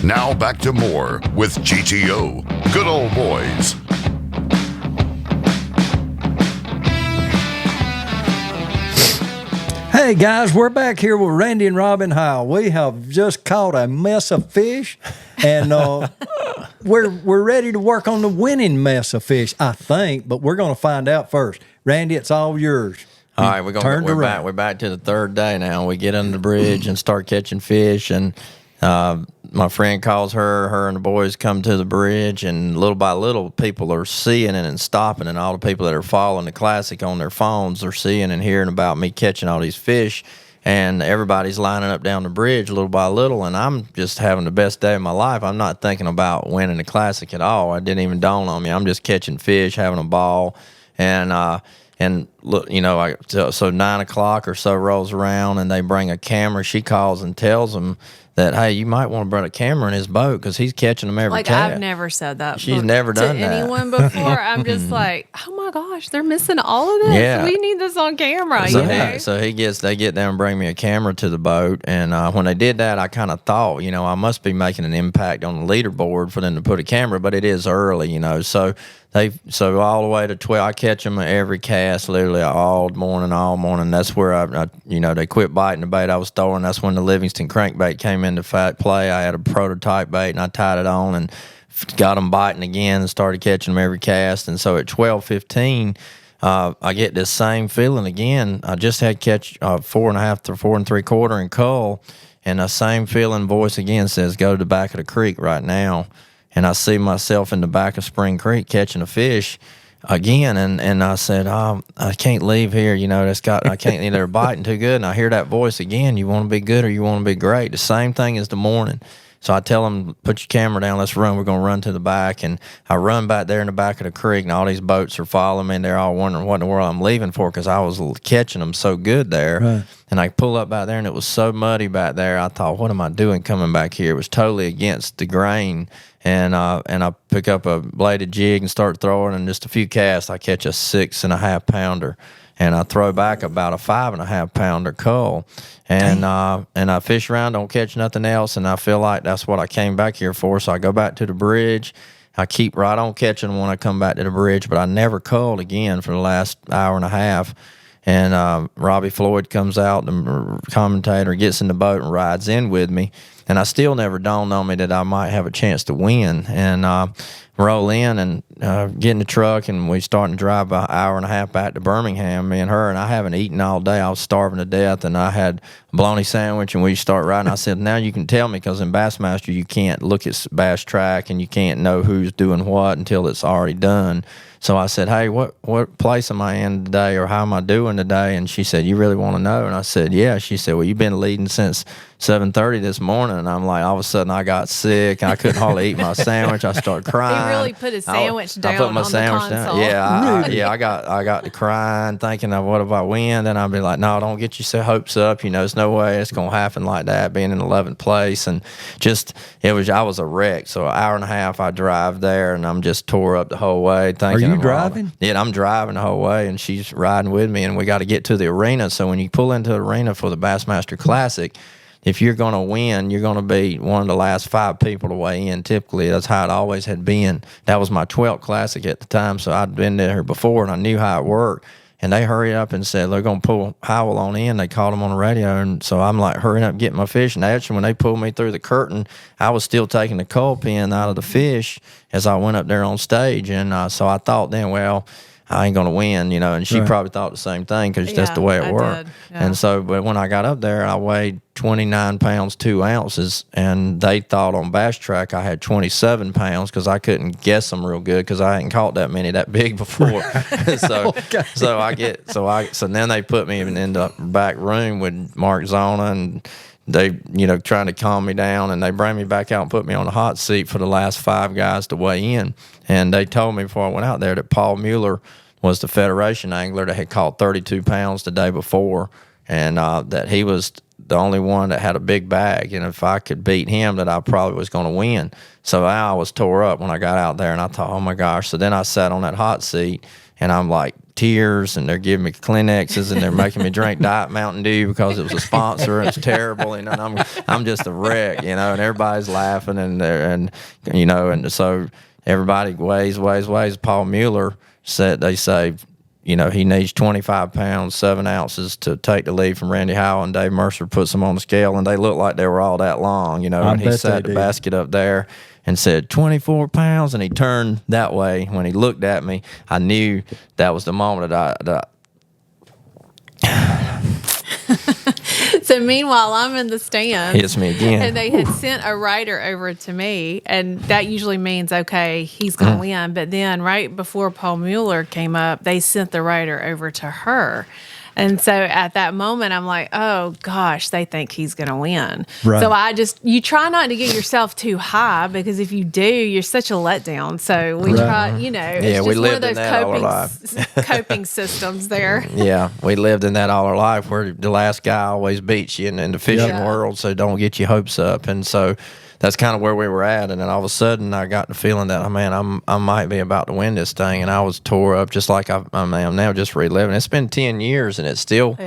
Now back to more with GTO. Good old boys. Hey guys, we're back here with Randy and Robin Howell. We have just caught a mess of fish, and we're ready to work on the winning mess of fish, I think. But we're going to find out first. Randy, it's all yours. All right, we're back to the third day now. We get under the bridge and start catching fish, and my friend calls her and the boys come to the bridge, and little by little, people are seeing it and stopping, and all the people that are following the Classic on their phones are seeing and hearing about me catching all these fish, and everybody's lining up down the bridge little by little, and I'm just having the best day of my life. I'm not thinking about winning the Classic at all. It didn't even dawn on me. I'm just catching fish, having a ball, and look, so 9 o'clock or so rolls around, and they bring a camera. She calls and tells them that, hey, you might want to bring a camera in his boat because he's catching them every cat. I've never said that. She's never done that to anyone before. I'm just like, oh my gosh, they're missing all of this. Yeah. We need this on camera. So they get there and bring me a camera to the boat, and when they did that, I kind of thought, I must be making an impact on the leaderboard for them to put a camera, but it is early, so. So all the way to 12, I catch them at every cast, literally all morning. That's where they quit biting the bait I was throwing. That's when the Livingston crankbait came into play. I had a prototype bait, and I tied it on and got them biting again and started catching them every cast. And so at 12:15, I get this same feeling again. I just had catch 4.5 to 4 3/4 in cull, and the same feeling voice again says, go to the back of the creek right now. And I see myself in the back of Spring Creek catching a fish again, and I said, I can't leave here. I can't. They're biting too good. And I hear that voice again. You want to be good or you want to be great. The same thing as the morning. So I tell them, put your camera down, let's run. We're going to run to the back. And I run back there in the back of the creek, and all these boats are following me, and they're all wondering what in the world I'm leaving for because I was catching them so good there. Right. And I pull up back there, and it was so muddy back there. I thought, what am I doing coming back here? It was totally against the grain. And I pick up a bladed jig and start throwing, and just a few casts, I catch a 6.5 pounder. And I throw back about a 5.5 pounder cull, and I fish around, don't catch nothing else, and I feel like that's what I came back here for. So I go back to the bridge. I keep right on catching them when I come back to the bridge, but I never culled again for the last hour and a half. And Robbie Floyd comes out, the commentator, gets in the boat and rides in with me. And I still never dawned on me that I might have a chance to win. And roll in and get in the truck, and we starting to drive about an hour and a half back to Birmingham, me and her, and I haven't eaten all day. I was starving to death, and I had a bologna sandwich, and we start riding. I said, now you can tell me, because in Bassmaster you can't look at Bass Track, and you can't know who's doing what until it's already done. So I said, hey, what place am I in today, or how am I doing today? And she said, you really want to know? And I said, yeah. She said, well, you've been leading since 7:30 this morning. And I'm like, all of a sudden I got sick, and I couldn't hardly eat my sandwich. I started crying. He really put his sandwich down. I put my on sandwich the console. down. Yeah, I got to crying, thinking of what if I win. Then I'd be like, no, don't get your hopes up. There's no way it's gonna happen like that. Being in 11th place, and I was a wreck. So an hour and a half I drive there, and I'm just tore up the whole way. Thinking, are you driving? Yeah, I'm driving the whole way, and she's riding with me, and we got to get to the arena. So when you pull into the arena for the Bassmaster Classic, if you're going to win, you're going to be one of the last 5 people to weigh in. Typically, that's how it always had been. That was my 12th Classic at the time, so I'd been there before, and I knew how it worked. And they hurried up and said, they're going to pull Howell on in. They called him on the radio, and so I'm like hurrying up, getting my fish. And actually, when they pulled me through the curtain, I was still taking the cull pin out of the fish as I went up there on stage. And so I thought then, well, I ain't going to win, and she probably thought the same thing because that's the way it worked. Yeah. And so, but when I got up there, I weighed 29 pounds, 2 ounces, and they thought on Bass Track I had 27 pounds because I couldn't guess them real good because I hadn't caught that many that big before. So then they put me in the back room with Mark Zona, and they, trying to calm me down, and they bring me back out and put me on the hot seat for the last 5 guys to weigh in. And they told me before I went out there that Paul Mueller was the Federation angler that had caught 32 pounds the day before, and that he was the only one that had a big bag. And if I could beat him, that I probably was going to win. So I was tore up when I got out there, and I thought, oh my gosh. So then I sat on that hot seat, and I'm like tears, and they're giving me Kleenexes, and they're making me drink Diet Mountain Dew because it was a sponsor. And it's terrible, and I'm just a wreck, and everybody's laughing, and so everybody weighs. Paul Mueller said, they say, he needs 25 pounds, 7 ounces to take the lead from Randy Howell, and Dave Mercer puts them on the scale, and they looked like they were all that long, and he sat the basket up there and said 24 pounds, and he turned that way. When he looked at me, I knew that was the moment that So meanwhile, I'm in the stands. Hits me again. And they had sent a writer over to me, and that usually means, okay, he's going to win. But then right before Paul Mueller came up, they sent the writer over to her. And so at that moment, I'm like, oh, gosh, they think he's going to win. Right. So you try not to get yourself too high, because if you do, you're such a letdown. So we try, it's just we one of lived in those that all our life. coping systems there. Yeah, we lived in that all our life, where the last guy always beats you in the fishing world, so don't get your hopes up. And so that's kind of where we were at. And then all of a sudden, I got the feeling that, I might be about to win this thing. And I was tore up, just like I am now, just reliving. It's been 10 years, and it's still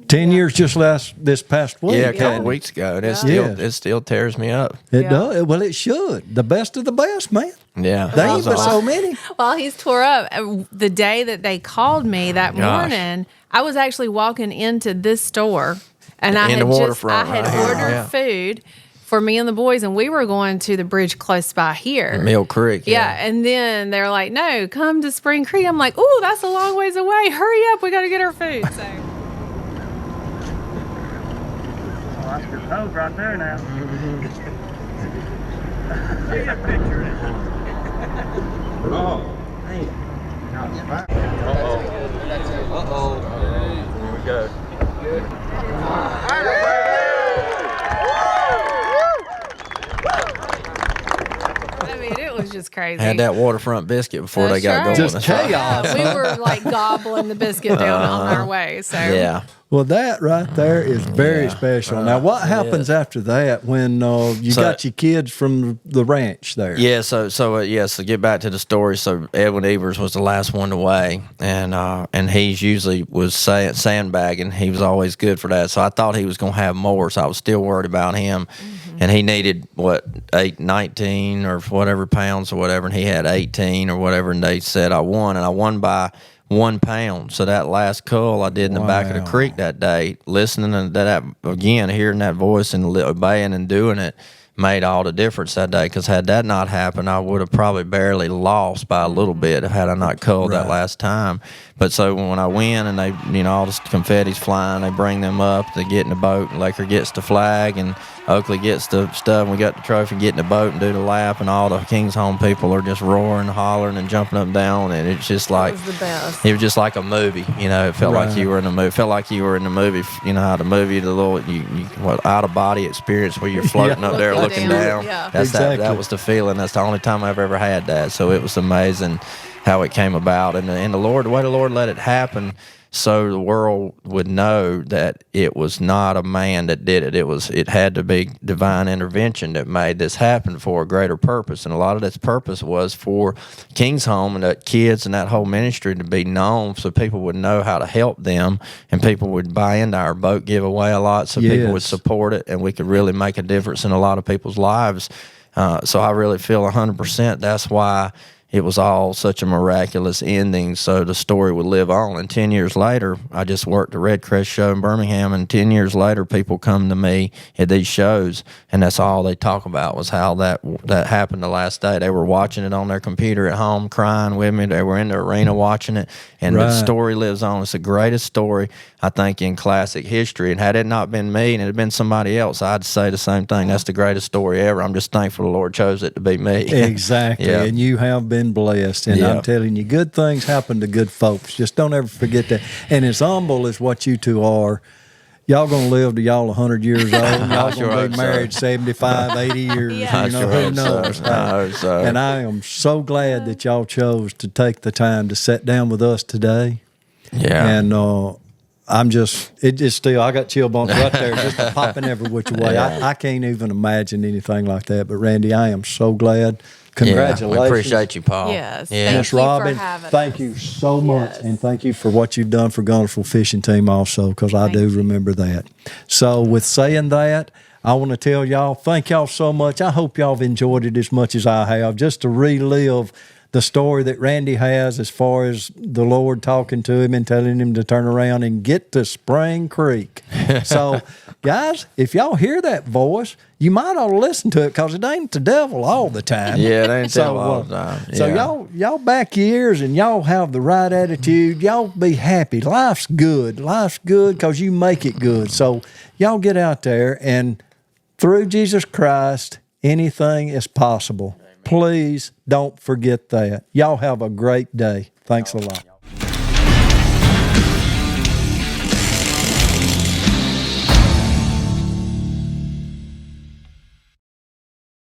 10 years just this past week. Yeah, a couple weeks ago. And it still tears me up. It does. Well, it should. The best of the best, man. Yeah. They ain't but so many. Well, he's tore up. The day that they called me that morning, I was actually walking into this store, and I had ordered food for me and the boys, and we were going to the bridge close by here. Mill Creek. Yeah, and then they're like, no, come to Spring Creek. I'm like, ooh, that's a long ways away. Hurry up, we got to get our food. So. That's your pose right there now. Get a picture. Oh, hey. Uh-oh. Here we go. I mean, it was just crazy. Had that waterfront biscuit before they got going. Just chaos. We were like gobbling the biscuit down on our way. So yeah. Well, that right there is very special. Now, what happens after that when you got your kids from the ranch there? Yeah, so get back to the story. So Edwin Evers was the last one to weigh, and he usually was sandbagging. He was always good for that. So I thought he was going to have more, so I was still worried about him. Mm-hmm. And he needed, 19 or whatever pounds or whatever, and he had 18 or whatever, and they said I won, and I won by 1 pound. So that last cull I did in the back of the creek that day, listening to that again, hearing that voice and obeying and doing it, made all the difference that day. Because had that not happened, I would have probably barely lost by a little bit had I not culled that last time. But so when I win, and they, all the confetti's flying, they bring them up, they get in the boat, and Laker gets the flag, and Oakley gets the stuff, and we got the trophy, get in the boat and do the lap, and all the King's Home people are just roaring, hollering, and jumping up and down, and it's just like, it was the best. It was just like a movie, it felt like you were in a movie. It felt like you were in the movie, how the movie, the little out-of-body experience where you're floating up there looking down. Yeah. That's Exactly. that was the feeling. That's the only time I've ever had that. So it was amazing how it came about, and the Lord, the way the Lord let it happen, so the world would know that it was not a man that did it. It had to be divine intervention that made this happen for a greater purpose, and a lot of this purpose was for King's Home and the kids and that whole ministry to be known, so people would know how to help them, and people would buy into our boat giveaway a lot, so people would support it, and we could really make a difference in a lot of people's lives. So I really feel 100% that's why it was all such a miraculous ending, so the story would live on. And 10 years later, I just worked the Red Crest show in Birmingham, and 10 years later, people come to me at these shows, and that's all they talk about was how that happened the last day. They were watching it on their computer at home, crying with me. They were in the arena watching it, and the story lives on. It's the greatest story, I think, in classic history. And had it not been me and it had been somebody else, I'd say the same thing. That's the greatest story ever. I'm just thankful the Lord chose it to be me. Exactly. And you have been blessed, and I'm telling you, good things happen to good folks. Just don't ever forget that. And as humble as what you two are, y'all gonna live to y'all 100 years old. Y'all gonna be married 75, 80 years. Who knows? And I am so glad that y'all chose to take the time to sit down with us today. Yeah. And it just still, I got chill bumps right there, just popping every which way. I can't even imagine anything like that. But Randy, I am so glad. Congratulations. Yeah, we appreciate you, Paul. Yes. Yeah. Miss Thank you for Robin, having thank us. you so much. Yes. And thank you for what you've done for Gunnersville Fishing Team also, because I do remember that. So with saying that, I want to tell y'all, thank y'all so much. I hope y'all have enjoyed it as much as I have, just to relive the story that Randy has as far as the Lord talking to him and telling him to turn around and get to Spring Creek. So, guys, if y'all hear that voice, you might ought to listen to it, because it ain't the devil all the time. Yeah, it ain't the devil all the time. So Yeah. y'all back your ears and y'all have the right attitude. Y'all be happy. Life's good. Life's good because you make it good. So y'all get out there, and through Jesus Christ, anything is possible. Please don't forget that. Y'all have a great day. Thanks a lot.